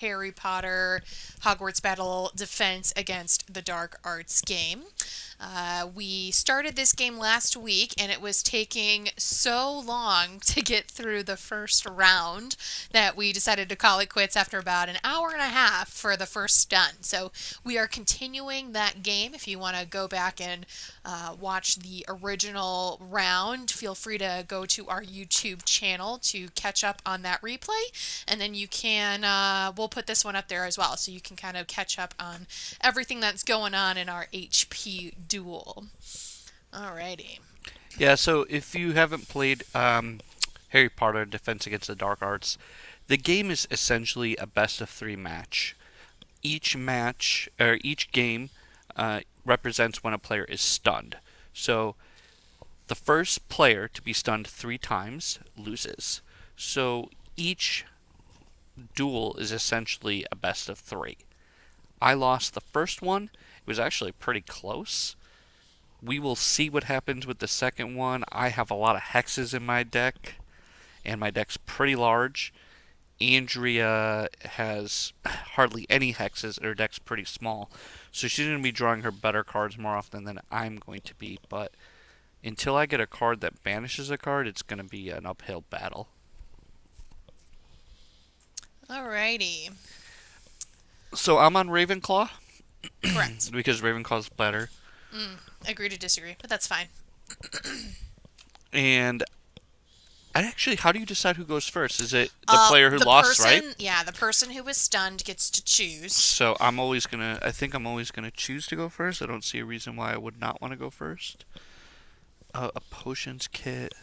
Harry Potter Hogwarts Battle Defense against the Dark Arts game. We started this game last week and it was taking so long to get through the first round that we decided to call it quits after about an hour and a half for the first done. So we are continuing that game. If you want to go back and watch the original round, feel free to go to our YouTube channel to catch up on that replay. And then you can, we'll put this one up there as well, so you can kind of catch up on everything that's going on in our HP duel. Alrighty. Yeah, so if you haven't played Harry Potter Defense Against the Dark Arts, the game is essentially a best of three match. Each match, or each game, represents when a player is stunned. So the first player to be stunned three times loses. So each duel is essentially a best of three. I lost the first one. It was actually pretty close. We will see what happens with the second one. I have a lot of hexes in my deck, and my deck's pretty large. Andrea has hardly any hexes, and her deck's pretty small. So she's going to be drawing her better cards more often than I'm going to be. But until I get a card that banishes a card, it's going to be an uphill battle. Alrighty. So I'm on Ravenclaw Correct. because Ravenclaw's better. Agree to disagree, but that's fine. And actually, how do you decide who goes first? Is it the player who The lost, right? person, yeah, the person who was stunned gets to choose. So I think I'm always gonna choose to go first. I don't see a reason why I would not want to go first. A potions kit.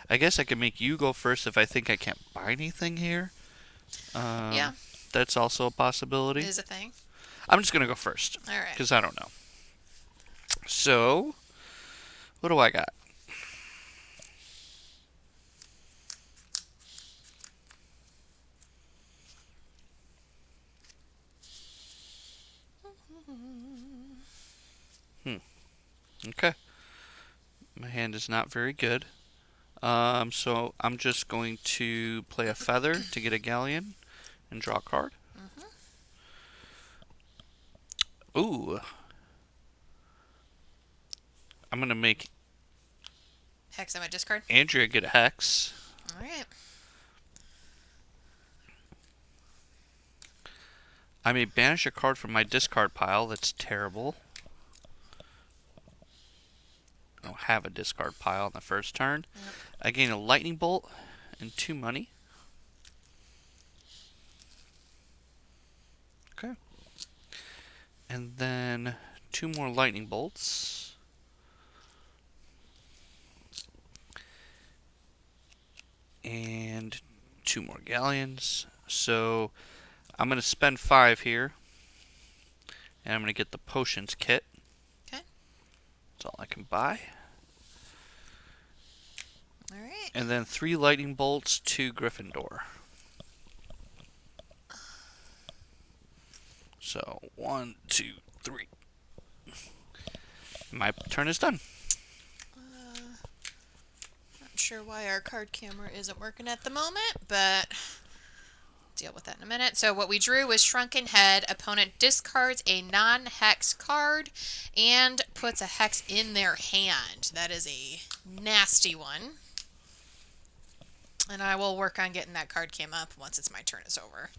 I guess I can make you go first if I think I can't buy anything here. Yeah, Um, that's also a possibility. is a thing. I'm just gonna go first Alright. because I don't know. So what do I got? Hmm. Okay. My hand is not very good. So I'm just going to play a feather to get a galleon and draw a card. Ooh, I'm gonna make Hex on my discard. Andrea get a hex. Alright. I may banish a card from my discard pile. That's terrible. I don't have a discard pile on the first turn. Yep. I gain a lightning bolt and 2 money. Okay. And then 2 more lightning bolts. And 2 more galleons. So I'm going to spend 5 here. And I'm going to get the potions kit. Okay. That's all I can buy. Alright. And then 3 lightning bolts to Gryffindor. So 1, 2, 3. My turn is done. Not sure why our card camera isn't working at the moment, but deal with that in a minute. So what we drew was Shrunken Head. Opponent discards a non-hex card and puts a hex in their hand. That is a nasty one. And I will work on getting that card cam up once my turn is over.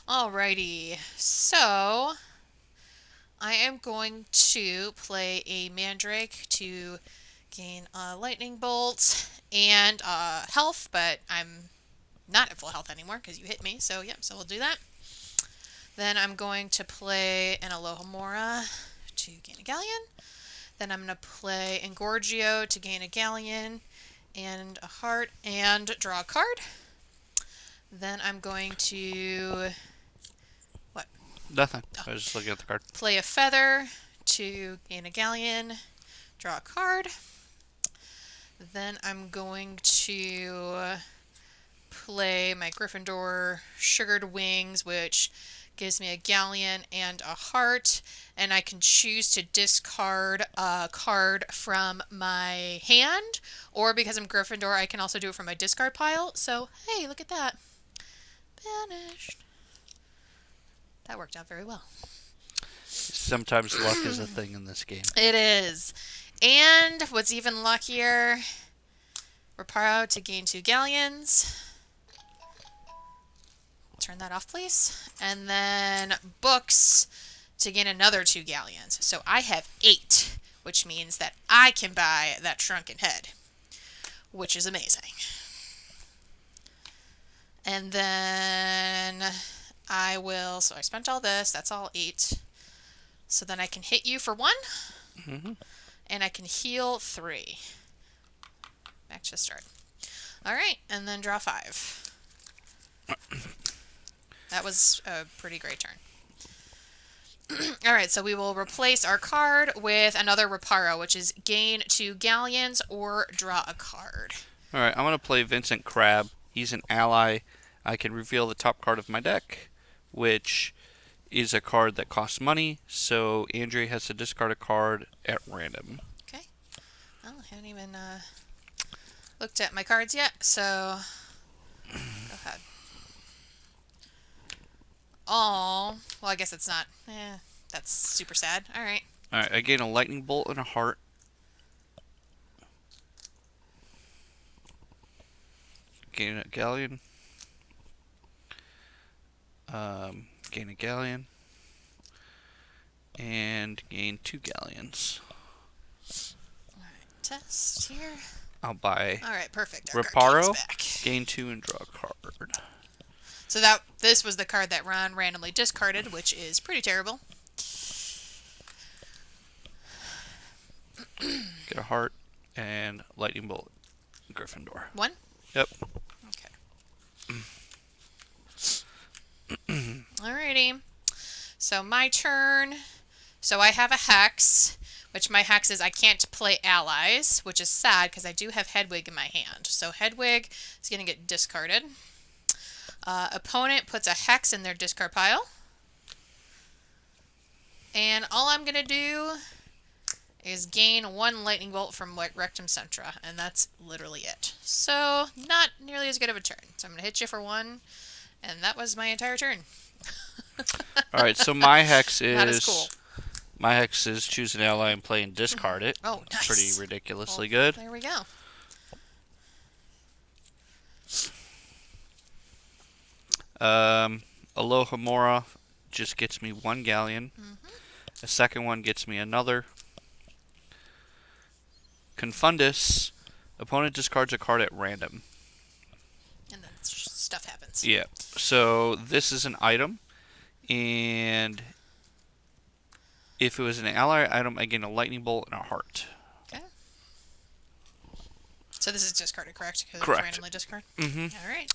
Alrighty, so I am going to play a Mandrake to gain a Lightning Bolt and health, but I'm not at full health anymore because you hit me, so yep, so we'll do that. Then I'm going to play an Alohomora to gain a Galleon. Then I'm going to play Engorgio to gain a Galleon and a heart and draw a card. Then I'm going to Nothing. I was just looking at the card. play a feather to gain a Galleon, draw a card. Then I'm going to play my Gryffindor Sugared Wings, which gives me a Galleon and a heart, and I can choose to discard a card from my hand, or because I'm Gryffindor, I can also do it from my discard pile. So, hey, look at that. Banished. That worked out very well. Sometimes luck is a thing in this game. It is. And what's even luckier, Reparo to gain 2 galleons. Turn that off, please. And then books to gain another 2 galleons. So I have 8, which means that I can buy that shrunken head, which is amazing. And then I will, so I spent all this, that's all 8. So then I can hit you for 1, and I can heal 3. Back to start. All right, and then draw 5. That was a pretty great turn. All right, so we will replace our card with another Reparo, which is gain 2 galleons or draw a card. All right, I'm going to play Vincent Crab. He's an ally. I can reveal the top card of my deck, which is a card that costs money, so Andre has to discard a card at random. Okay. Well, I haven't even looked at my cards yet, so go ahead. Oh, well, I guess it's not. That's super sad. All right. All right, I gain a lightning bolt and a heart. Gain a galleon. Gain a galleon. And gain 2 galleons. All right. Test here. I'll buy All right. Perfect. Our card Reparo, game's back. gain 2, and draw a card. So this was the card that Ron randomly discarded, which is pretty terrible. Get a heart and lightning bolt. Gryffindor. 1? Yep. Okay. Alrighty. So my turn. So I have a Hex, which my Hex is I can't play allies, which is sad because I do have Hedwig in my hand. So Hedwig is going to get discarded. Opponent puts a Hex in their discard pile. And all I'm going to do is gain 1 lightning bolt from Rectum Centra, and that's literally it. So not nearly as good of a turn. So I'm going to hit you for 1, and that was my entire turn. All right, so my hex is Not as cool. My hex is choose an ally and play and discard it. Oh, nice. Pretty ridiculously Well, good. There we go. Alohomora just gets me 1 galleon. The second one gets me another. Confundus, opponent discards a card at random. And then stuff happens. Yeah. So this is an item, and if it was an ally item, I gain a lightning bolt and a heart. Okay. So this is discarded, correct? Because Correct. It's randomly discarded? Mm-hmm. All right.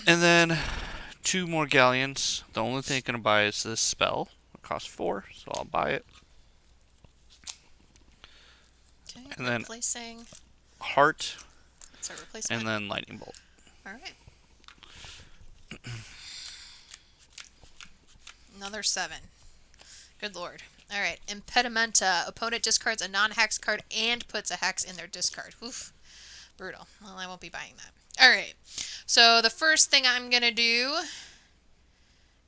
And then 2 more galleons. The only thing I'm going to buy is this spell. It costs 4, so I'll buy it. Okay. And then replacing. Heart, That's our replacement. and then lightning bolt. All right. Another 7. Good lord. All right. Impedimenta. Opponent discards a non-hex card and puts a hex in their discard. Oof. Brutal. Well, I won't be buying that. All right. So the first thing I'm going to do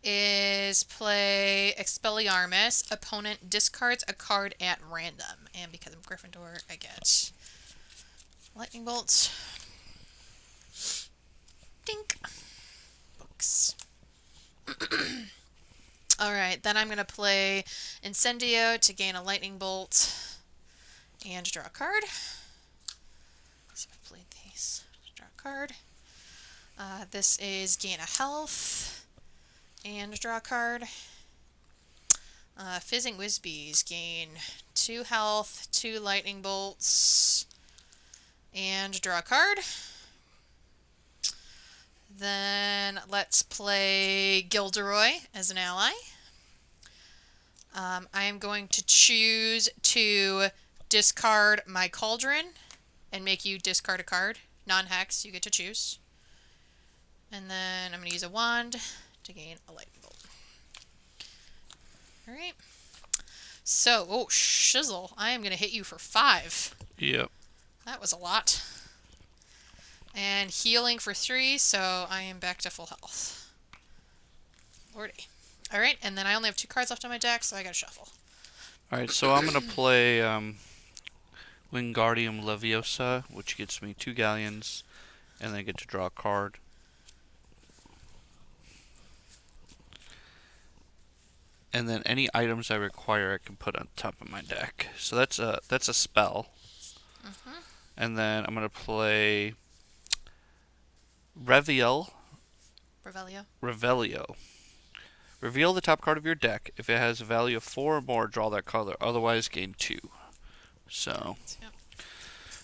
is play Expelliarmus. Opponent discards a card at random. And because I'm Gryffindor, I get lightning bolts. Dink. Books. Alright, then I'm going to play Incendio to gain a lightning bolt and draw a card. So I played these. Draw a card. This is gain a health and draw a card. Fizzing Whizbees gain 2 health, 2 lightning bolts, and draw a card. Then let's play Gilderoy as an ally. I am going to choose to discard my Cauldron and make you discard a card. Non-hex, you get to choose. And then I'm going to use a wand to gain a lightning bolt. Alright. So, oh, shizzle. I am going to hit you for 5. Yep. That was a lot. And healing for 3, so I am back to full health. Lordy. All right, and then I only have 2 cards left on my deck, so I gotta shuffle. All right, so I'm gonna play Wingardium Leviosa, which gets me 2 galleons, and then I get to draw a card. And then any items I require, I can put on top of my deck. So that's a spell. Mm-hmm. And then I'm gonna play Reveal. Revelio. Revelio. Reveal the top card of your deck. If it has a value of 4 or more, draw that color. Otherwise, gain 2. So, Yep.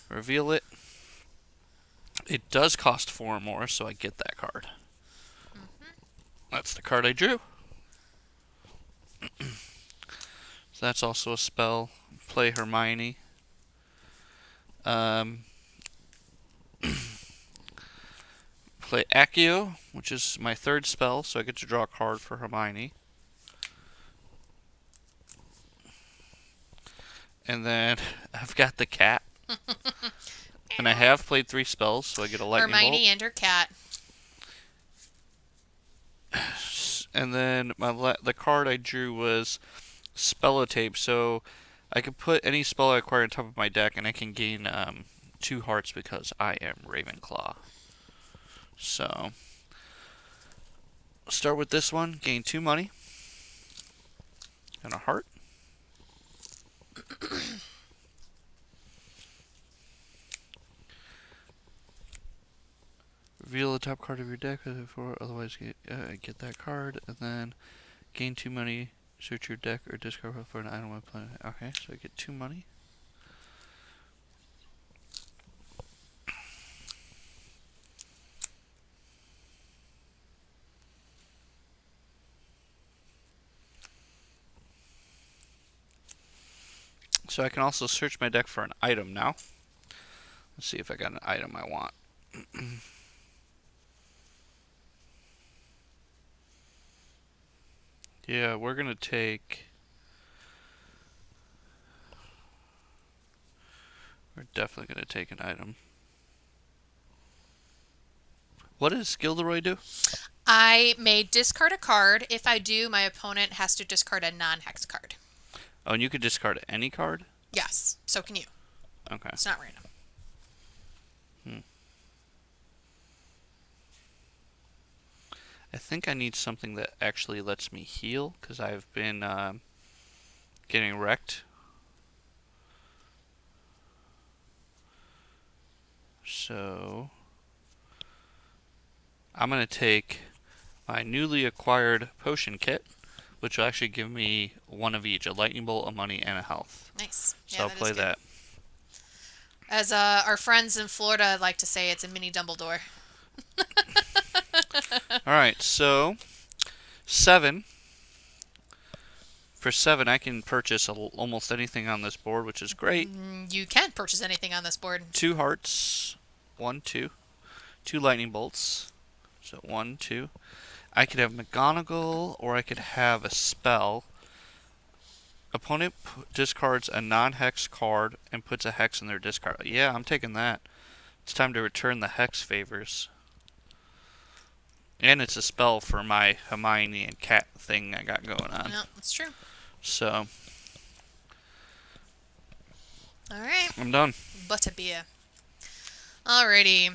reveal it. It does cost 4 or more, so I get that card. Mm-hmm. That's the card I drew. So that's also a spell. Play Hermione. Play Accio, which is my 3rd spell, so I get to draw a card for Hermione. And then I've got the cat. And I have played 3 spells, so I get a lightning Hermione bolt. and her cat. And then the card I drew was Spellotape, so I can put any spell I acquire on top of my deck, and I can gain 2 hearts because I am Ravenclaw. So, start with this one, gain 2 money, and a heart. Reveal the top card of your deck, otherwise get that card, and then gain 2 money, search your deck, or discard for an item when playing. Okay, so I get 2 money. So I can also search my deck for an item now. Let's see if I got an item I want. Yeah, we're gonna take. We're definitely gonna take an item. What does Gilderoy do? I may discard a card. If I do, my opponent has to discard a non-hex card. Oh, and you could discard any card? Yes, so can you. Okay. It's not random. I think I need something that actually lets me heal, because I've been getting wrecked. So, I'm going to take my newly acquired potion kit, which will actually give me 1 of each, a lightning bolt, a money, and a health. Nice. So Yeah, I'll that play is good. that. As our friends in Florida like to say, it's a mini Dumbledore. Alright, so 7. For 7, I can purchase almost anything on this board, which is great. You can purchase anything on this board. 2 hearts. 1, 2. 2 lightning bolts. So 1, 2. I could have McGonagall, or I could have a spell. Opponent discards a non-hex card and puts a hex in their discard. Yeah, I'm taking that. It's time to return the hex favors. And it's a spell for my Hermione and cat thing I got going on. No, that's true. So, All right. I'm done. Butterbeer. Alrighty.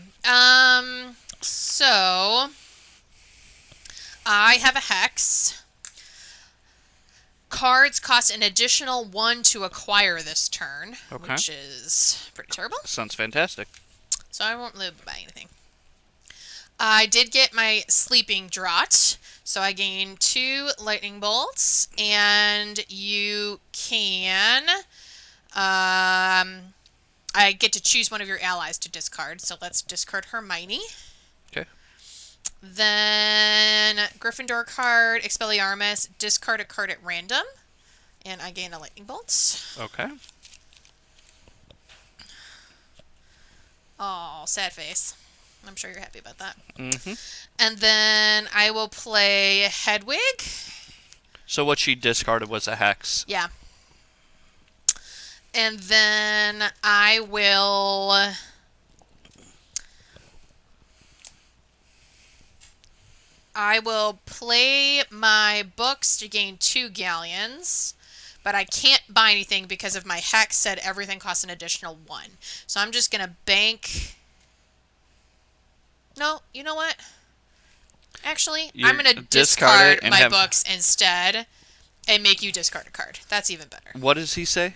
So I have a hex. Cards cost an additional 1 to acquire this turn, Okay. which is pretty terrible. Sounds fantastic. So I won't live by anything. I did get my sleeping draught, so I gain 2 lightning bolts, and you can. I get to choose one of your allies to discard, so let's discard Hermione. Okay. Then Gryffindor card, Expelliarmus, discard a card at random, and I gain a lightning bolt. Okay. Oh, sad face. I'm sure you're happy about that. Mm-hmm. And then I will play Hedwig. So what she discarded was a hex. Yeah. And then I will I will play my books to gain 2 galleons, but I can't buy anything because of my hex said everything costs an additional 1. So I'm just going to bank. No, you know what? Actually, I'm going to discard my books instead and make you discard a card. That's even better. What does he say?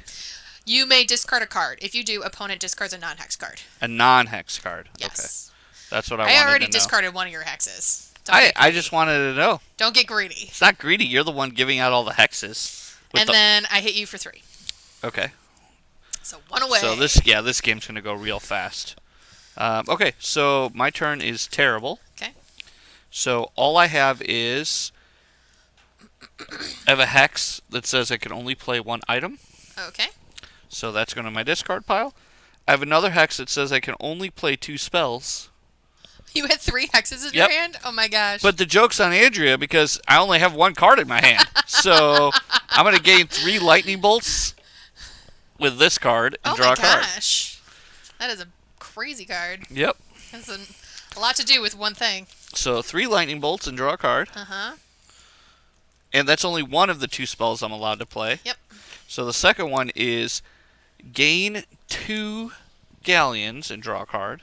You may discard a card. If you do, opponent discards a non-hex card. A non-hex card. Yes. Okay. That's what I wanted to know. I already discarded one of your hexes. I just wanted to know. Don't get greedy. It's not greedy. You're the one giving out all the hexes. And then I hit you for 3. Okay. So 1 away. So this game's going to go real fast. Okay, so my turn is terrible. Okay. So all I have is I have a hex that says I can only play 1 item. Okay. So that's going to my discard pile. I have another hex that says I can only play 2 spells. You had 3 hexes in your hand? Oh my gosh. But the joke's on Andrea because I only have 1 card in my hand. So I'm going to gain 3 lightning bolts with this card and draw a card. Oh my gosh. That is a crazy card. Yep. That's a lot to do with one thing. So 3 lightning bolts and draw a card. Uh-huh. And that's only one of the 2 spells I'm allowed to play. Yep. So the second one is gain 2 galleons and draw a card.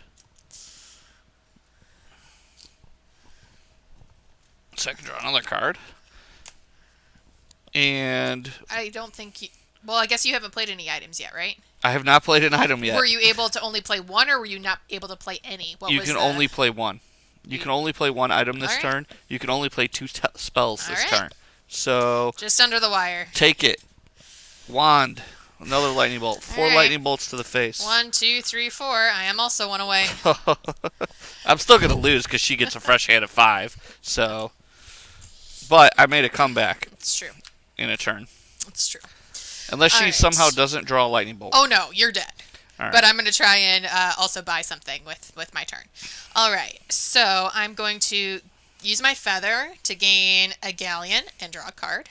Second, draw another card. And I don't think you... Well, I guess you haven't played any items yet, right? I have not played an item yet. Were you able to only play 1, or were you not able to play any? You can only play 1. You can only play 1 item this turn. You can only play 2 spells this turn. So just under the wire. Take it. Wand. Another lightning bolt. 4 lightning bolts to the face. 1, 2, 3, 4. I am also 1 away. I'm still going to lose because she gets a fresh hand of 5. So, but I made a comeback. It's true. In a turn. It's true. Unless she somehow doesn't draw a lightning bolt. Oh no, you're dead. Right. But I'm going to try and also buy something with my turn. All right, so I'm going to use my feather to gain a galleon and draw a card.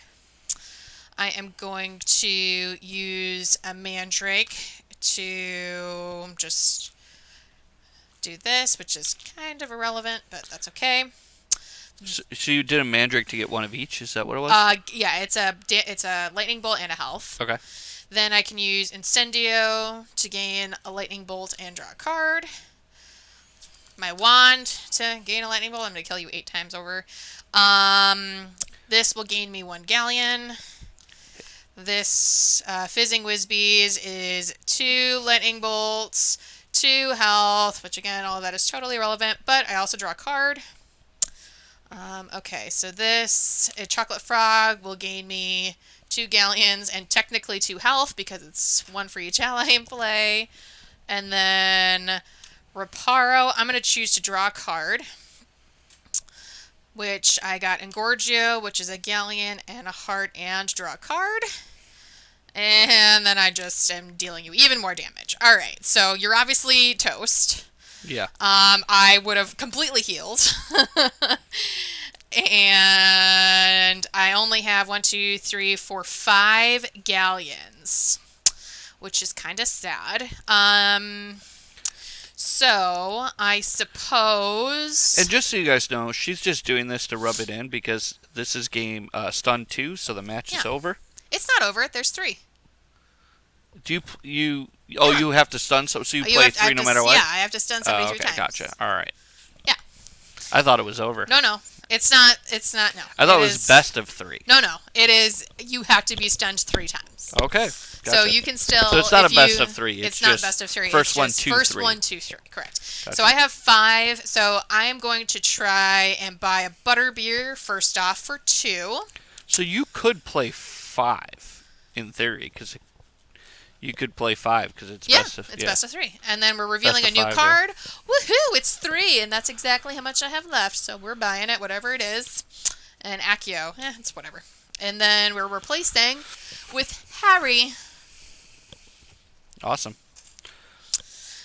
I am going to use a mandrake to just do this, which is kind of irrelevant, but that's okay. So you did a mandrake to get 1 of each? Is that what it was? Yeah, it's a lightning bolt and a health. Okay. Then I can use Incendio to gain a lightning bolt and draw a card. My wand to gain a lightning bolt. I'm going to kill you 8 times over. This will gain me 1 galleon. This Fizzing Whizbees is 2 lightning bolts, 2 health, which again, all of that is totally irrelevant, but I also draw a card. Okay, so this Chocolate Frog will gain me 2 galleons and technically 2 health because it's 1 for each ally in play. And then Reparo, I'm going to choose to draw a card, which I got Engorgio, which is a galleon and a heart, and draw a card. And then I just am dealing you even more damage. All right, so you're obviously toast. Yeah. I would have completely healed. And I only have 1, 2, 3, 4, 5 galleons, which is kind of sad. So I suppose. And just so you guys know, she's just doing this to rub it in because this is game stun 2, so the match is over. It's not over. There's 3. Do you have to stun so you play 3 no matter what? Yeah, I have to stun somebody 3 times. Okay, gotcha. All right. Yeah. I thought it was over. No. It's not. No. I thought it was best of 3. No. It is. You have to be stunned 3 times. Okay. Gotcha. So you can still. So it's not a best of 3. It's not best of 3. First 1, 2, 3. First 1, 2, 3. Correct. Gotcha. So I have 5. So I am going to try and buy a butterbeer first off for 2. So you could play 5 in theory because you could play 5 because it's best of. It's best of 3, and then we're revealing a new 5, card. Woohoo! It's 3, and that's exactly how much I have left. So we're buying it, whatever it is. And Accio, it's whatever. And then we're replacing with Harry. Awesome.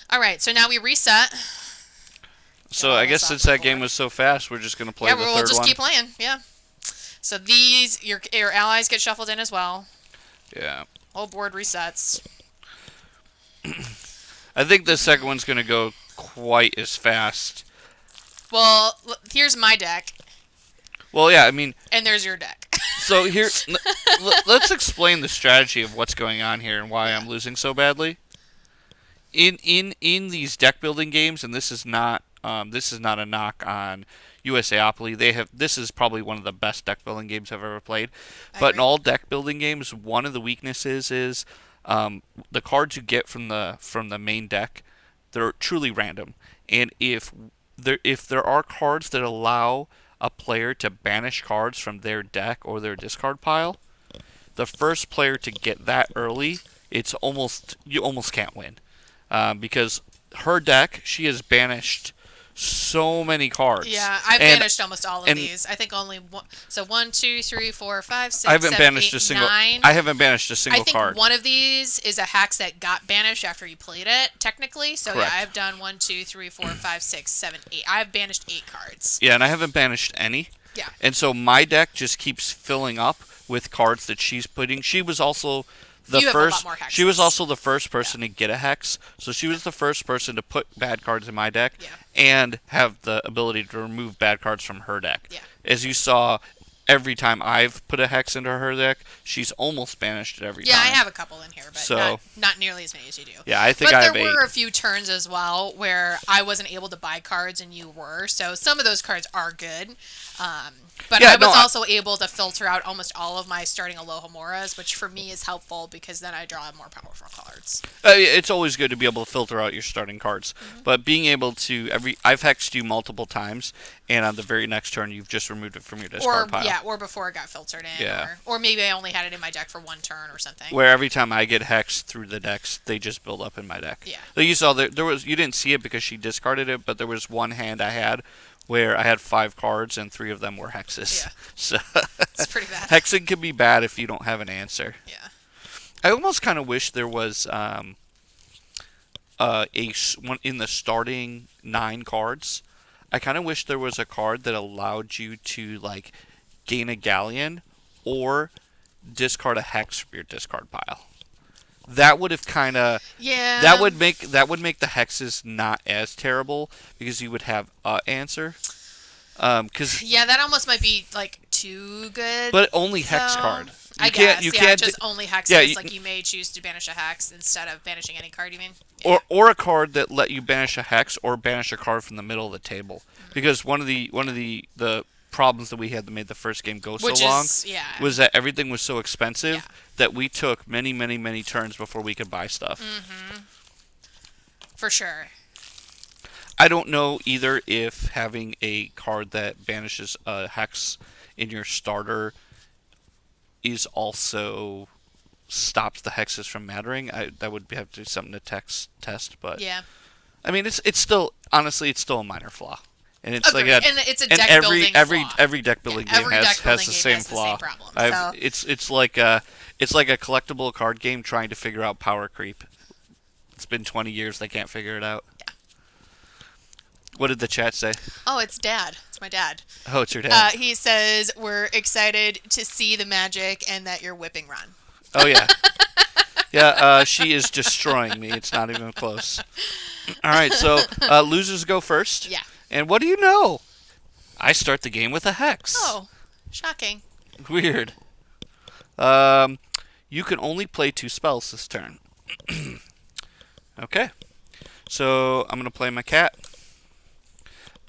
All right, so now we reset. So I guess since that game was so fast, we're just gonna play the third one. We'll just keep playing. Yeah. So these your allies get shuffled in as well. Yeah. Whole board resets. I think the second one's gonna go quite as fast. Well, here's my deck. Well, yeah, I mean, And there's your deck. so here, let's explain the strategy of what's going on here and why I'm losing so badly. In these deck building games, and this is not a knock on USAopoly. This is probably one of the best deck building games I've ever played. I But in agree. all deck building games, one of the weaknesses is the cards you get from the main deck. They're truly random, and if there are cards that allow a player to banish cards from their deck or their discard pile, the first player to get that early, you almost can't win, because her deck, she has banished so many cards, Yeah, I've and banished almost all of and these. I think only one. So 1, 2, 3, 4, 5, I 6, haven't 7, banished 8, a single. 9. I haven't banished a I single think card. one of these is a hex that got banished after you played it, technically. So Correct. yeah, I've done 1, 2, 3, 4, 5, 6, 7, 8. I've banished 8 cards. Yeah, and I haven't banished any. Yeah. And so my deck just keeps filling up with cards that she's putting. She was also the You have a lot first. more She was hexes. also the first person to get a hex. So she was the first person to put bad cards in my deck Yeah. and have the ability to remove bad cards from her deck. Yeah. As you saw, every time I've put a hex into her deck, she's almost banished it every Yeah, time. I have a couple in here, but So- not nearly as many as you do. Yeah, I think But I there have 8. were a few turns as well where I wasn't able to buy cards and you were. So some of those cards are good. But Yeah, I was no, I- also able to filter out almost all of my starting Alohamoras, which for me is helpful because then I draw more powerful cards. It's always good to be able to filter out your starting cards, Mm-hmm. but being able to I've hexed you multiple times, and on the very next turn you've just removed it from your discard pile. Or before it got filtered in. Yeah. Or maybe I only had it in my deck for one turn or something. Where every time I get hexed through the decks, they just build up in my deck. Yeah. Like you saw there was, you didn't see it because she discarded it, but there was one hand I had where I had 5 cards and 3 of them were hexes. Yeah. So It's pretty bad. hexing can be bad if you don't have an answer. Yeah. I almost kind of wish there was one in the starting 9 cards. I kind of wish there was a card that allowed you to like gain a galleon or discard a hex from your discard pile. That would have kind of Yeah. that would make the hexes not as terrible because you would have a answer. Because Yeah, that almost might be like too good. but only hex though. card. I guess. You yeah, can't just only hexes. yeah, Like you may choose to banish a hex instead of banishing any card. You mean? or a card that let you banish a hex or banish a card from the middle of the table. Because one of the problems that we had that made the first game go Which so long is yeah. was that everything was so expensive Yeah. that we took many, many, many turns before we could buy stuff. For sure. I don't know either if having a card that banishes a hex in your starter is also stops the hexes from mattering. That would have to be something to test, but Yeah. I mean it's still honestly it's still a minor flaw, and it's Agreed. like And it's a and deck every building flaw. every deck building Yeah, game every has deck building the game same has the flaw. same problem, so- It's like a collectible card game trying to figure out power creep. It's been 20 years they can't figure it out. Yeah. What did the chat say? Oh, it's Dad. It's my dad. Oh, it's your dad. He says we're excited to see the magic and that you're whipping Ron. Oh yeah, yeah. She is destroying me. It's not even close. All right, so losers go first. Yeah. And what do you know? I start the game with a hex. Oh, shocking. Weird. You can only play 2 spells this turn. Okay. So I'm gonna play my cat.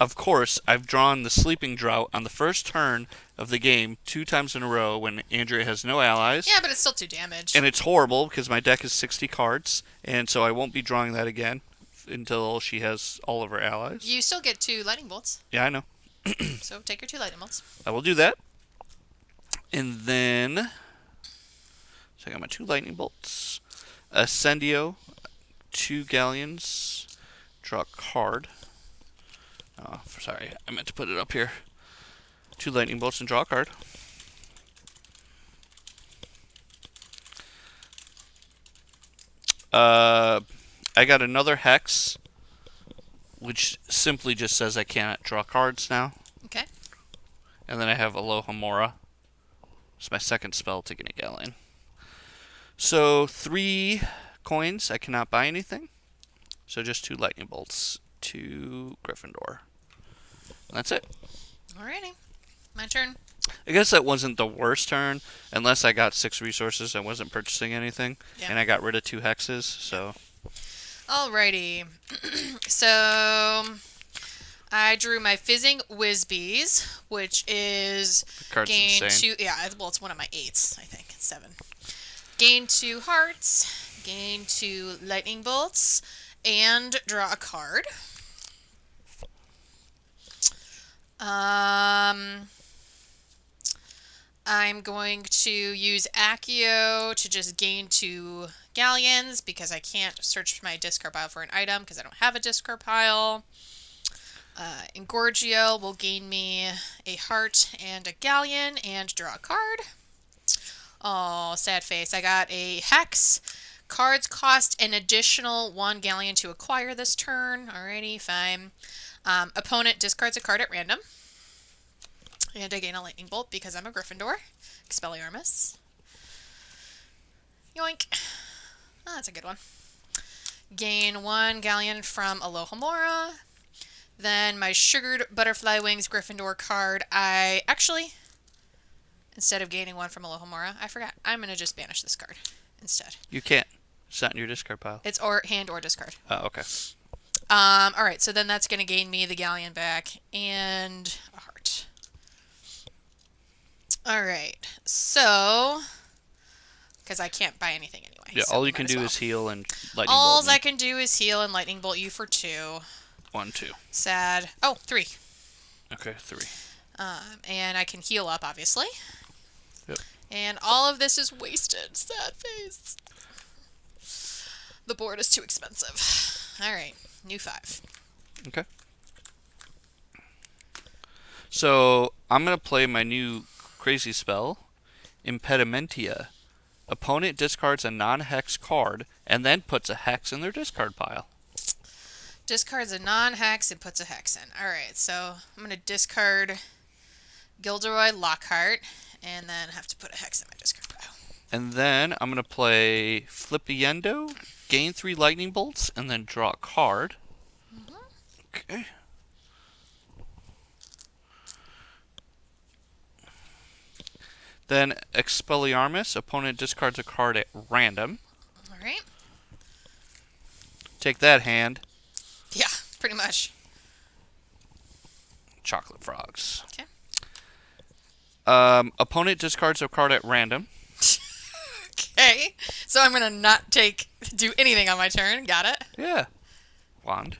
Of course, I've drawn the Sleeping Drought on the first turn of the game 2 times in a row when Andrea has no allies. Yeah, but it's still 2 damage. And it's horrible because my deck is 60 cards, and so I won't be drawing that again until she has all of her allies. You still get 2 lightning bolts, Yeah, I know. so take your 2 lightning bolts. I will do that. And then, so I got my 2 lightning bolts. Ascendio, 2 galleons. Draw a card. Oh, sorry, I meant to put it up here. 2 lightning bolts and draw a card. I got another hex, which simply just says I cannot draw cards now. Okay. And then I have Alohomora. It's my second spell to get a galleon. So 3 coins. I cannot buy anything. So just 2 lightning bolts to Gryffindor. And that's it. Alrighty. My turn. I guess that wasn't the worst turn, unless I got 6 resources. I wasn't purchasing anything, Yeah. and I got rid of 2 hexes. So Alrighty. So I drew my Fizzing Whizbees, which is the card's gain insane. 2. Yeah, well, it's one of my 8s, I think. It's 7. Gain 2 hearts, gain 2 lightning bolts, and draw a card. I'm going to use Accio to just gain 2 galleons because I can't search my discard pile for an item because I don't have a discard pile. Engorgio will gain me a heart and a galleon and draw a card. Oh, sad face. I got a hex. Cards cost an additional 1 galleon to acquire this turn. Alrighty, fine. Opponent discards a card at random. And I gain a lightning bolt because I'm a Gryffindor. Expelliarmus. Yoink. Oh, that's a good one. Gain 1 galleon from Alohomora. Then my Sugared Butterfly Wings Gryffindor card, I actually, instead of gaining 1 from Alohomora, I forgot. I'm going to just banish this card instead. You can't. It's not in your discard pile. It's or hand or discard. Oh, okay. Alright, so then that's going to gain me the galleon back and a heart. Alright, so, because I can't buy anything anyway. Yeah, so all we you might can as do well. is heal and lightning All bolt me. I can do is heal and lightning bolt you for 2. 1, 2. Sad. Oh, 3. Okay, 3. And I can heal up, obviously. Yep. And all of this is wasted. Sad face. The board is too expensive. Alright, new 5. Okay. So I'm gonna play my new crazy spell, Impedimentia. Opponent discards a non-hex card and then puts a hex in their discard pile. Discards a non-hex and puts a hex in. Alright, so I'm going to discard Gilderoy Lockhart and then have to put a hex in my discard pile. And then I'm gonna play Flippiendo, gain 3 lightning bolts, and then draw a card. Okay. Then Expelliarmus, opponent discards a card at random. Alright. Take that, hand. Yeah, pretty much. Chocolate frogs. Okay. Opponent discards a card at random. Okay. So I'm going to not do anything on my turn. Got it? Yeah. Wand.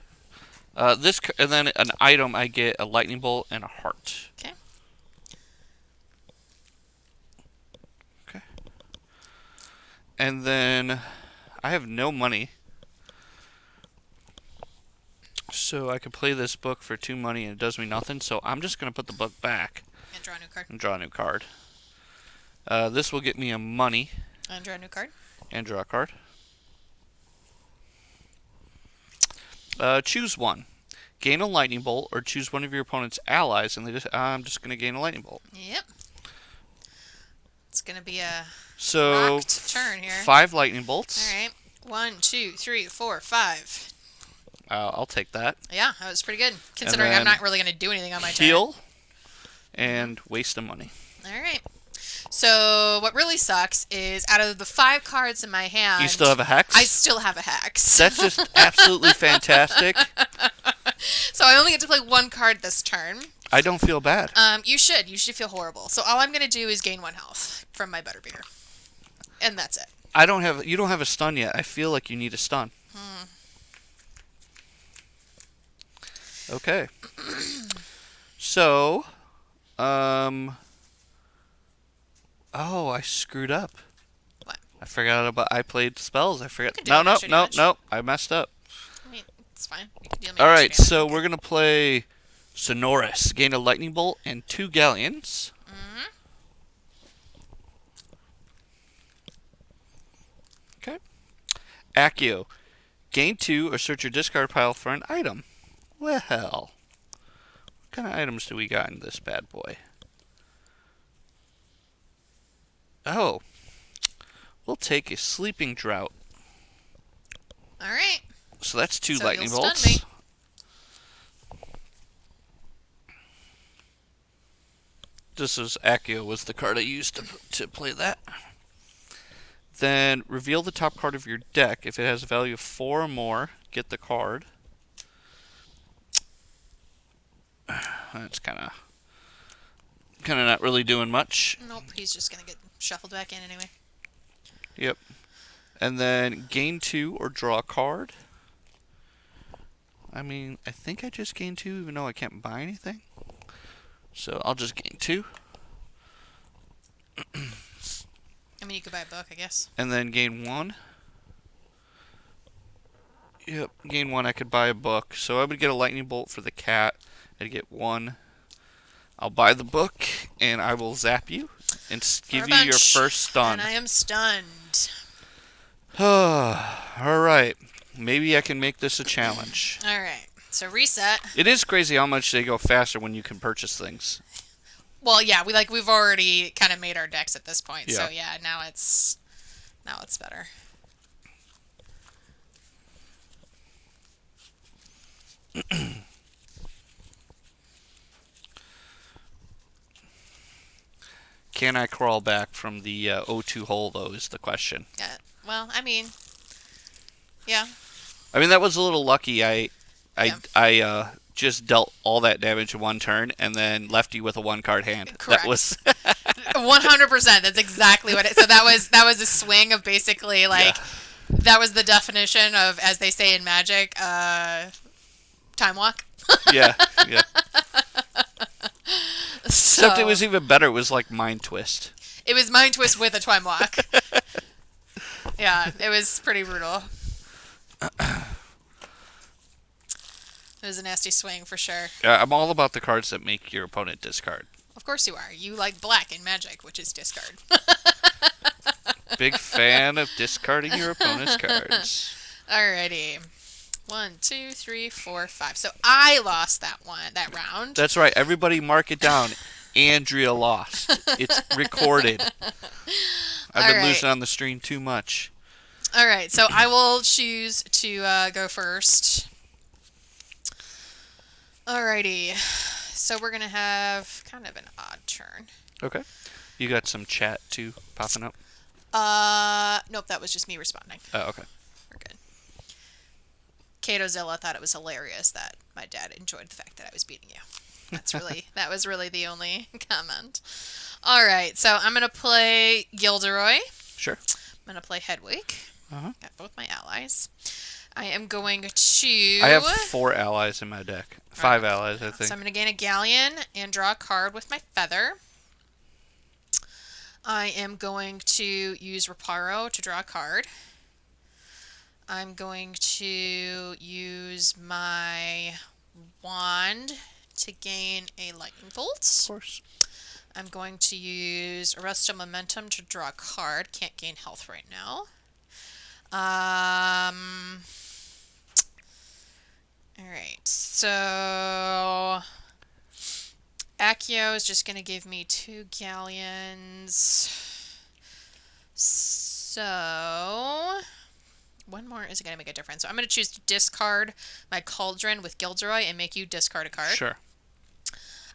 And then an item, I get a lightning bolt and a heart. Okay. Okay. And then I have no money. So I could play this book for 2 money and it does me nothing. So I'm just going to put the book back And draw a new card. and draw a new card. This will get me a money And draw a new card. and draw a card. Choose one. Gain a lightning bolt or choose one of your opponent's allies and I'm just going to gain a lightning bolt. Yep. It's going to be a So rocked turn here. 5 lightning bolts. Alright. 1, 2, 3, 4, 5. I'll take that. Yeah, that was pretty good. Considering I'm then not really going to do anything on my turn. Heal and waste the money. Alright. So, what really sucks is out of the 5 cards in my hand, You still have a hex? I still have a hex. That's just absolutely fantastic. So, I only get to play 1 card this turn. I don't feel bad. You should. You should feel horrible. So, all I'm going to do is gain 1 health from my butterbeer. And that's it. You don't have a stun yet. I feel like you need a stun. Okay. So, oh, I screwed up. What? I played spells. I forgot. can do No, it no, next turn, no, Mitch. no. I messed up. I mean, it's fine. You can deal me All next right, turn. so we're gonna play Sonoris. Gain a lightning bolt and 2 galleons. Okay. Accio. Gain 2 or search your discard pile for an item. Well, what kind of items do we got in this bad boy? Oh, we'll take a sleeping drought. Alright. So that's 2 So lightning you'll stun bolts. me. This is Accio was the card I used to play that. Then reveal the top card of your deck. If it has a value of 4 or more, get the card. That's kind of not really doing much. Nope, he's just gonna get shuffled back in anyway. Yep. And then gain 2 or draw a card. I mean, I think I just gained 2 even though I can't buy anything. So I'll just gain 2. I mean, you could buy a book, I guess. And then gain 1. Yep, gain 1. I could buy a book. So I would get a lightning bolt for the cat. I'd get 1. I'll buy the book, and I will zap you and give you your first stun. And I am stunned. Alright. Maybe I can make this a challenge. Alright, so reset. It is crazy how much they go faster when you can purchase things. Well, yeah, we've already kind of made our decks at this point. Yeah. So yeah, now it's better. Can I crawl back from the O2 hole, though, is the question. Well, I mean, yeah. I mean, that was a little lucky. I just dealt all that damage in one turn and then left you with a 1-card hand. Correct. That was 100%. That's exactly what it. So that was a swing of basically like that was the definition of, as they say in Magic, time walk. yeah. So, Except it was even better. It was like Mind Twist. It was Mind Twist with a time walk. Yeah, it was pretty brutal. It was a nasty swing for sure. I'm all about the cards that make your opponent discard. Of course you are. You like black in Magic, which is discard. Big fan of discarding your opponent's cards. Alrighty. 1, 2, 3, 4, 5. So I lost that round. That's right. Everybody mark it down. Andrea lost. It's recorded. I've been losing on the stream too much. Alright, so I will choose to go first. Alrighty. So we're going to have kind of an odd turn. Okay. You got some chat too popping up? Nope, that was just me responding. Oh, okay. We're good. Katozilla thought it was hilarious that my dad enjoyed the fact that I was beating you. That was really the only comment. All right, so I'm going to play Gilderoy. Sure. I'm going to play Hedwig. Uh-huh. Got both my allies. I am going to... I have 4 allies in my deck. 5 allies, I think. So I'm going to gain a Galleon and draw a card with my feather. I am going to use Reparo to draw a card. I'm going to use my wand to gain a lightning bolt. Of course. I'm going to use Arresto Momentum to draw a card. Can't gain health right now. Alright, so Accio is just going to give me 2 galleons. So one more isn't going to make a difference. So I'm going to choose to discard my Cauldron with Gilderoy and make you discard a card. Sure.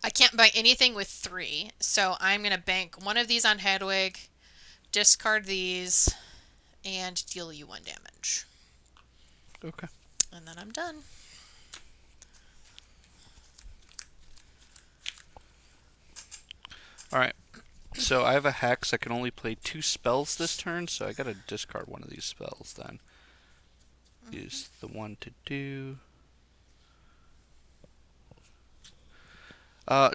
I can't buy anything with 3, so I'm going to bank one of these on Hedwig, discard these, and deal you 1 damage. Okay. And then I'm done. Alright. So I have a Hex. I can only play 2 spells this turn, so I gotta discard one of these spells then. Use the one to do...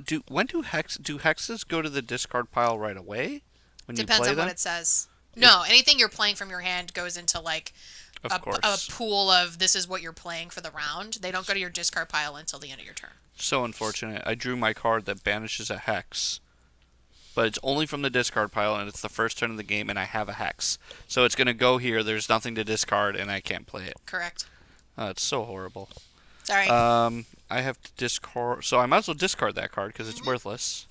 do hexes go to the discard pile right away when Depends you play on them? what it says. No, anything you're playing from your hand goes into like Of a course. pool of this is what you're playing for the round. They don't go to your discard pile until the end of your turn. So unfortunate. I drew my card that banishes a Hex, but it's only from the discard pile, and it's the first turn of the game, and I have a Hex. So it's gonna go here. There's nothing to discard, and I can't play it. Correct. It's so horrible. Sorry. I have to discard, so I might as well discard that card because it's worthless.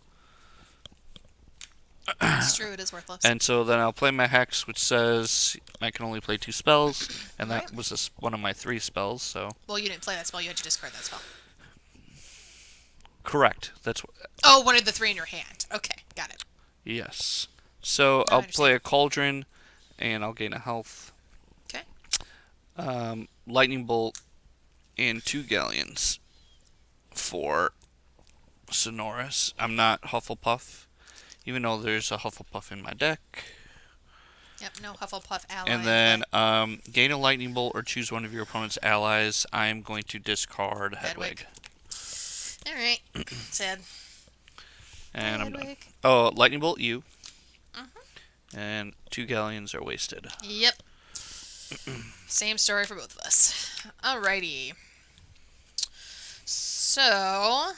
It's true, it is worthless. And so then I'll play my Hex, which says I can only play 2 spells, and that was one of my 3 spells. So well, you didn't play that spell, you had to discard that spell. Correct. That's Oh, one of the three in your hand. Okay, got it. yes. So Now I I'll play understand. a cauldron, and I'll gain a health. Okay. Lightning bolt and 2 galleons for Sonoris. I'm not Hufflepuff, even though there's a Hufflepuff in my deck. Yep, no Hufflepuff ally And in then play. gain a lightning bolt or choose one of your opponent's allies. I am going to discard Hedwig. Hedwig. All right. Sad. Bye, And I'm done. Hedwig. Oh, lightning bolt you. Mhm. And 2 galleons are wasted. Yep. Same story for both of us. Alrighty. So,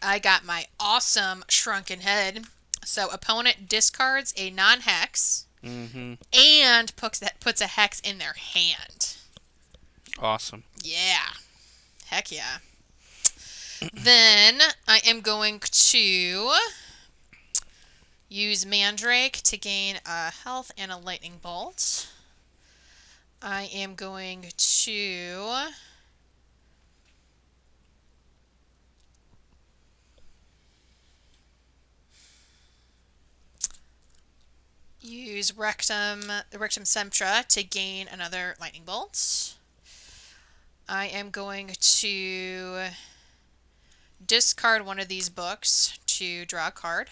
I got my awesome shrunken head. So, opponent discards a non hex Mm-hmm. and puts a hex in their hand. Awesome. Yeah. Heck yeah. Then I am going to use Mandrake to gain a health and a lightning bolt. I am going to use Rectum Semptra to gain another lightning bolt. I am going to discard one of these books to draw a card.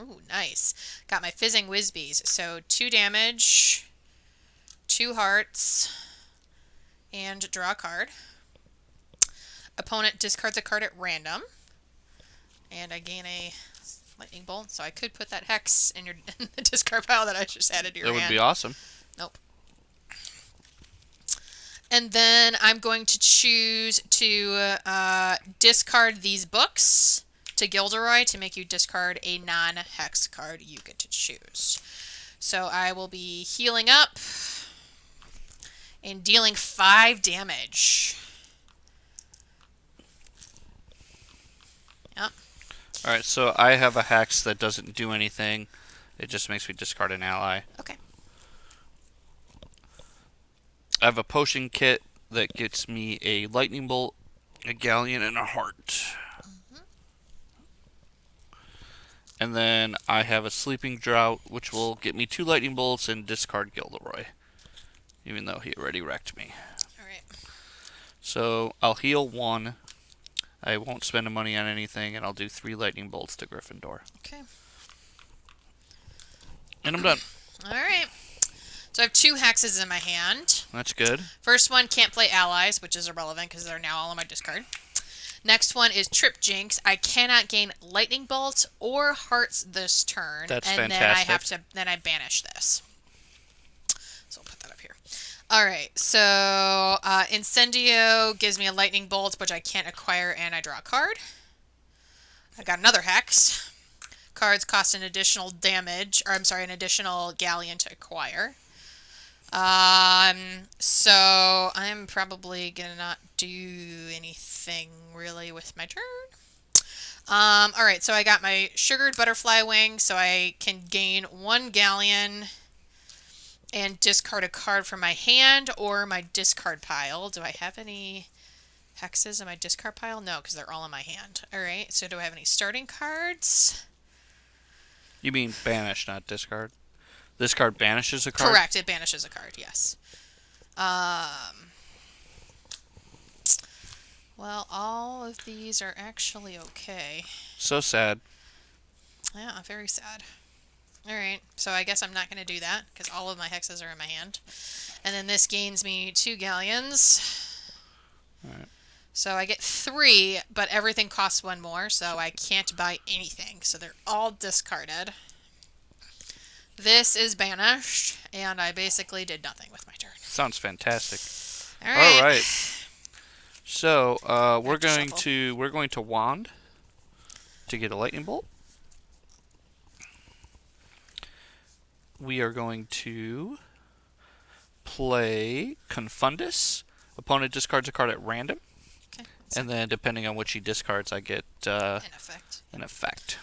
Ooh, nice. Got my Fizzing Whizbees. So 2 damage, 2 hearts, and draw a card. Opponent discards a card at random. And I gain a lightning bolt. So I could put that hex in in the discard pile that I just added to your That would hand. be awesome. Nope. And then I'm going to choose to discard these books to Gilderoy to make you discard a non-hex card you get to choose. So I will be healing up and dealing 5 damage. Yep. Alright, so I have a hex that doesn't do anything. It just makes me discard an ally. Okay. I have a potion kit that gets me a lightning bolt, a galleon, and a heart. And then I have a sleeping drought, which will get me 2 lightning bolts and discard Gilderoy, even though he already wrecked me. All right. So I'll heal 1. I won't spend the money on anything, and I'll do 3 lightning bolts to Gryffindor. Okay. And I'm done. All right. So I have 2 hexes in my hand. That's good. First one, can't play allies, which is irrelevant because they're now all on my discard. Next one is Trip Jinx. I cannot gain Lightning Bolt or Hearts this turn. That's and fantastic. then I banish this. So I'll put that up here. Alright, so Incendio gives me a Lightning Bolt, which I can't acquire, and I draw a card. I got another Hex. Cards cost an additional an additional Galleon to acquire. So I'm probably gonna not do anything really with my turn. Alright, so I got my Sugared Butterfly Wing, so I can gain 1 Galleon and discard a card from my hand or my discard pile. Do I have any hexes in my discard pile? No, because they're all in my hand. Alright, so do I have any starting cards? You mean banish, not discard? This card banishes a card? Correct, it banishes a card, yes. Well, all of these are actually okay. So sad. Yeah, very sad. Alright, so I guess I'm not going to do that, because all of my hexes are in my hand. And then this gains me 2 galleons. Alright. So I get 3, but everything costs 1 more, so I can't buy anything. So they're all discarded. This is banished, and I basically did nothing with my turn. Sounds fantastic. Alright. Alright. So, we're Have to going to wand to get a lightning bolt. We are going to play Confundus. Opponent discards a card at random. Okay. And then, depending on what she discards, I get In effect. an effect.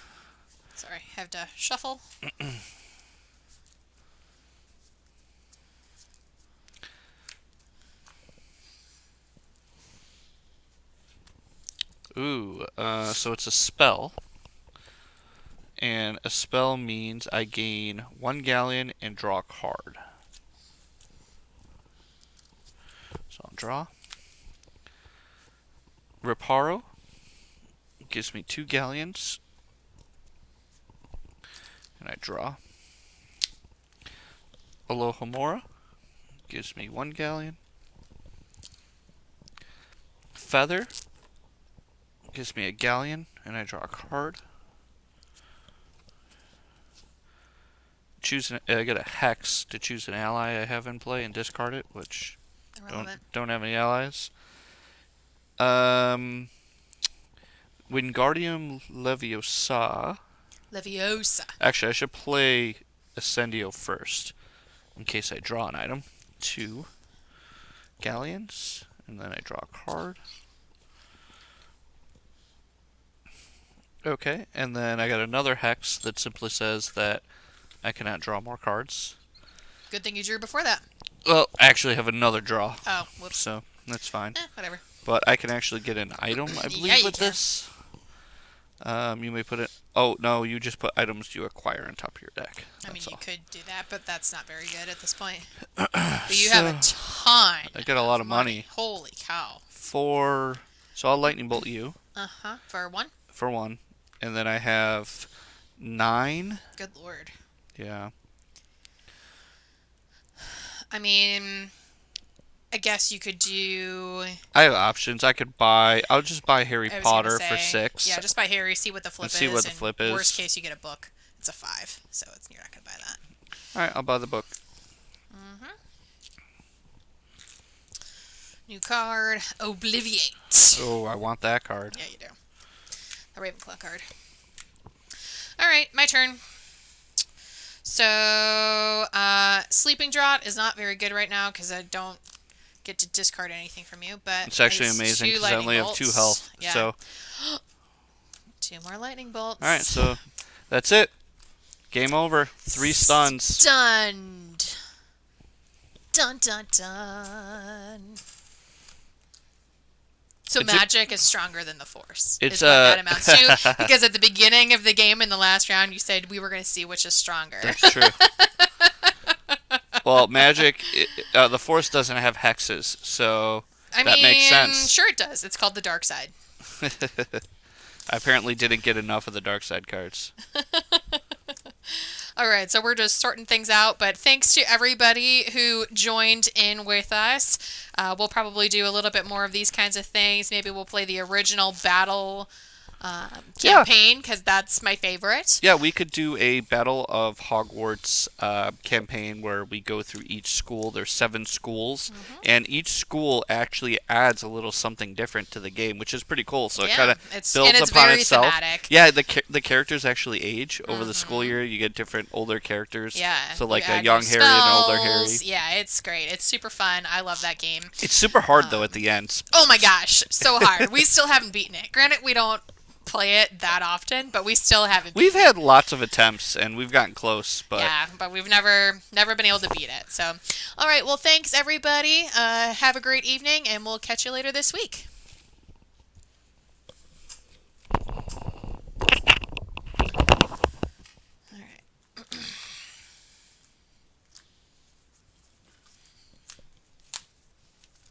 Sorry, have to shuffle. Ooh, so it's a spell. And a spell means I gain 1 galleon and draw a card. So I'll draw. Reparo gives me 2 galleons. And I draw. Alohomora gives me 1 galleon. Feather gives me a galleon, and I draw a card. I get a hex to choose an ally I have in play and discard it, which don't have any allies. Wingardium Leviosa. Leviosa. Actually, I should play Ascendio first, in case I draw an item. 2 galleons, and then I draw a card. Okay, and then I got another hex that simply says that I cannot draw more cards. Good thing you drew before that. Well, I actually have another draw. Oh, whoops. So, that's fine. Whatever. But I can actually get an item, I believe, Yeah, you with can. this. You may put it... Oh, no, you just put items you acquire on top of your deck. I mean, That's you all. could do that, but that's not very good at this point. But you have a ton. I got a lot of money. Holy cow. So I'll lightning bolt you Uh-huh. For 1? for 1. And then I have 9. Good lord. Yeah. I mean, I guess you could do... I have options. I'll just buy Harry I was Potter gonna for say, 6. Yeah, just buy Harry, see what the flip And is. see what the and flip is. Worst case, you get a book. It's a 5, so you're not going to buy that. Alright, I'll buy the book. Mm-hmm. New card, Obliviate. Oh, I want that card. Yeah, you do. A Ravenclaw card. Alright, my turn. So, Sleeping Draught is not very good right now because I don't get to discard anything from you, but It's actually amazing because I only have 2 health. Yeah. So, 2 more lightning bolts. alright, so that's it. Game over. 3 stuns. Stunned. Dun dun dun. So It's magic is stronger than the force. It's, is what that amounts to. Because at the beginning of the game in the last round, you said we were going to see which is stronger. That's true. Well, magic, the Force doesn't have hexes, so I that mean, makes sense. Sure it does. It's called the dark side. I apparently didn't get enough of the dark side cards. All right, so we're just sorting things out, but thanks to everybody who joined in with us. We'll probably do a little bit more of these kinds of things. Maybe we'll play the original battle campaign, because that's my favorite. Yeah, we could do a Battle of Hogwarts campaign where we go through each school. There's 7 schools, and each school actually adds a little something different to the game, which is pretty cool. So it kind of builds it's upon very itself. thematic. Yeah, the characters actually age over the school year. You get different older characters. Yeah. So like you a add young new Harry and an older Harry. spells. Yeah, it's great. It's super fun. I love that game. It's super hard though at the end. Oh my gosh, so hard. We still haven't beaten it. Granted, we don't play it that often, but we still haven't We've beaten had lots of attempts and we've gotten close, but yeah, but we've never been able to beat it. So, all right, well, thanks everybody. Have a great evening, and we'll catch you later this week. All right.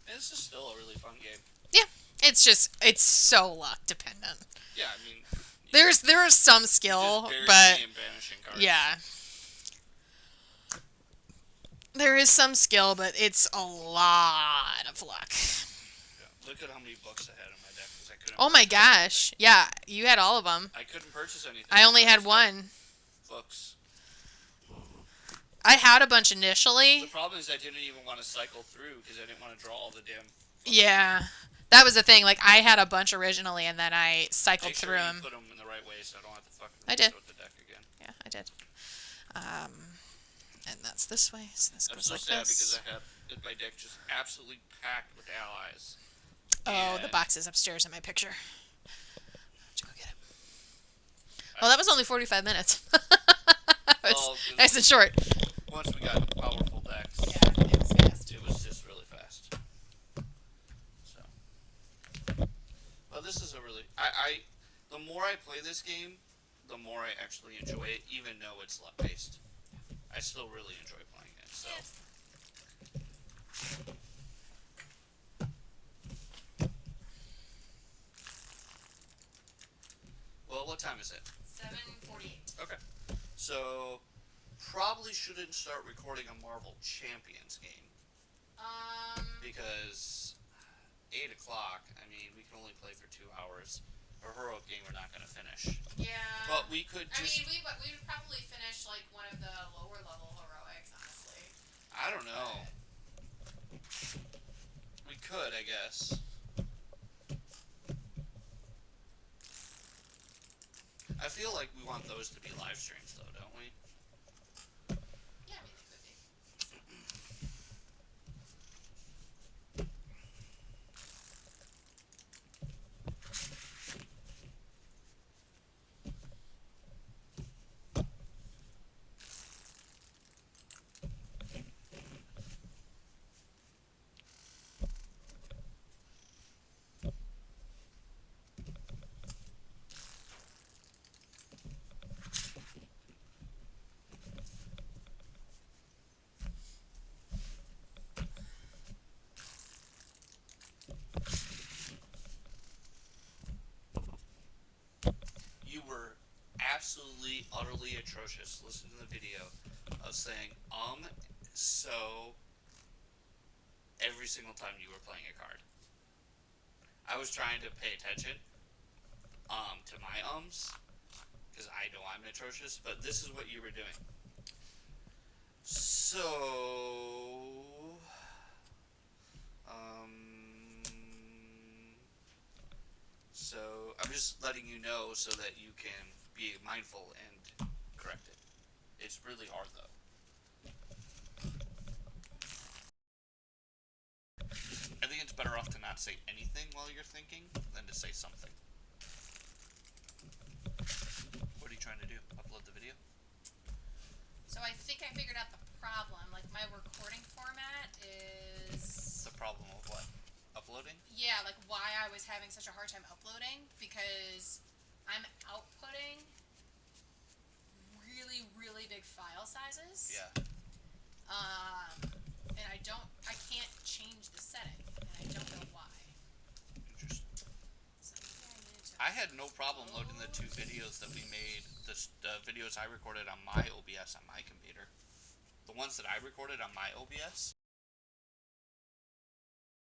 this is still a really fun game. Yeah, it's so luck dependent. Yeah, I mean, There is some skill, but yeah. There is some skill, but it's a lot of luck. Look at how many books I had in my deck because I couldn't. Oh my gosh. Yeah, you had all of them. I couldn't purchase anything. I only had one. Books. I had a bunch initially. The problem is I didn't even want to cycle through because I didn't want to draw all the damn. Yeah. That was the thing. Like, I had a bunch originally, and then I cycled Make through sure them. you put them in the right way so I don't have to fucking I did. with the deck again. Yeah, I did. And that's this way, so this I'm goes so like sad this. because I have my deck just absolutely packed with allies. Oh, the And- box is upstairs in my picture. Let's go get it. Well, that was only 45 minutes. It was nice and short. Once we got powerful decks, Yeah, it was fast. it was just really fast. So, well, this is a really. more I play this game, the more I actually enjoy it, even though it's luck-based. I still really enjoy playing it, so... Well, what time is it? 7:48. Okay. So, probably shouldn't start recording a Marvel Champions game. Because 8 o'clock, I mean, we can only play for 2 hours. A heroic game we're not going to finish. Yeah. But we could just... I mean, we would probably finish, like, one of the lower level heroics, honestly. I don't know. We could, I guess. I feel like we want those to be live streams, though, don't we? Yeah, I mean, they could be. You were absolutely, utterly atrocious. Listen to the video of saying, so, every single time you were playing a card. I was trying to pay attention, to my because I know I'm atrocious, but this is what you were doing. So, I'm just letting you know so that you can be mindful and correct it. It's really hard, though. I think it's better off to not say anything while you're thinking than to say something. What are you trying to do? Upload the video? So I think I figured out the problem. Like, my recording format is... The problem of what? Uploading? Yeah, like why I was having such a hard time uploading, because I'm outputting really, really big file sizes. Yeah. And I can't change the setting, and I don't know why. Interesting. So maybe I need to... I had no problem loading the 2 videos that we made, the videos I recorded on my OBS on my computer. The ones that I recorded on my OBS